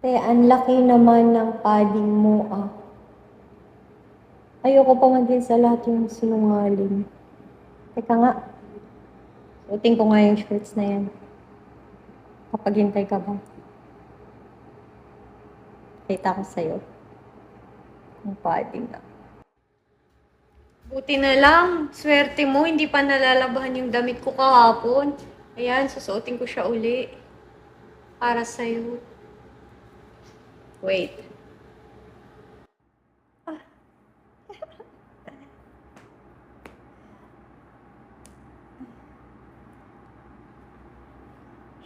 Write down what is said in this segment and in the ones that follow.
Te, ang laki naman ng padding mo ah. Ayoko pa man din sa lahat yung sinungaling. Teka nga, suotin ko nga yung shorts na yan. Kapag hintay ka ba? Kita ko sa'yo. Ang padding na. Buti na lang, swerte mo, hindi pa nalalabahan yung damit ko kahapon. Ayan, susuotin ko siya uli. Para sa'yo. Wait.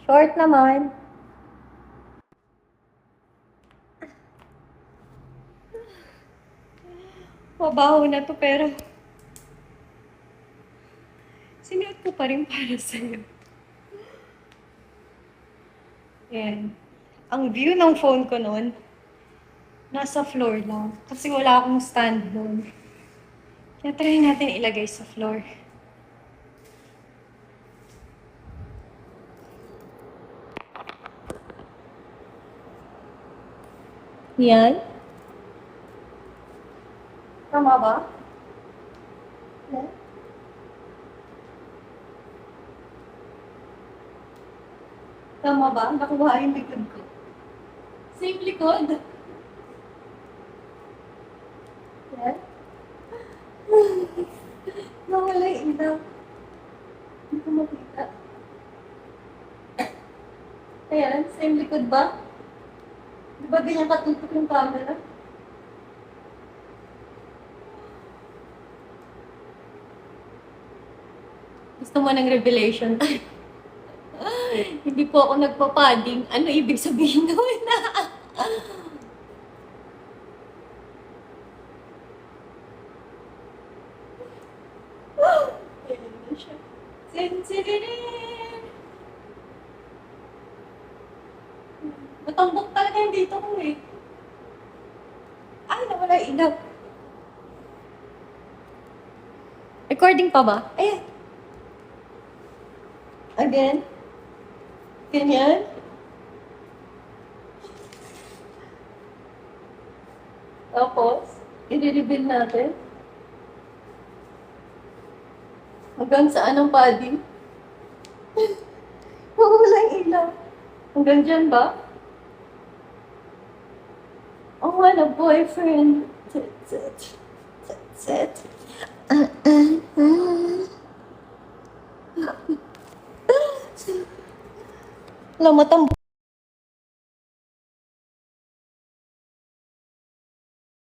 Short naman. Mabaho na to pero sinuot ko pa rin para sa'yo. Ayan. Ang view ng phone ko noon, nasa floor lang. Kasi wala akong stand doon. Kaya try natin ilagay sa floor. Yan. Tama ba? Yan. Tama ba? Nakuha yung likod ko. Same likod. Yan. Nawala yung ilaw. Hindi ko makita. Ayan, same likod ba? Di ba ganyan katutok yung camera? Gusto mo ng revelation? Hindi po ako nagpapading. Ano ibig sabihin nun? Ayan na siya. Sinsiririn! Matambok talaga yung dito ko eh. Ay, nawala yung ilaw. Recording pa ba? Ayan. Again. Ganyan. Tapos, i-reveal natin. Hanggang saan ang padding? Wala yung ilaw. Hanggang dyan ba? I want a boyfriend. That's it. Alam mo,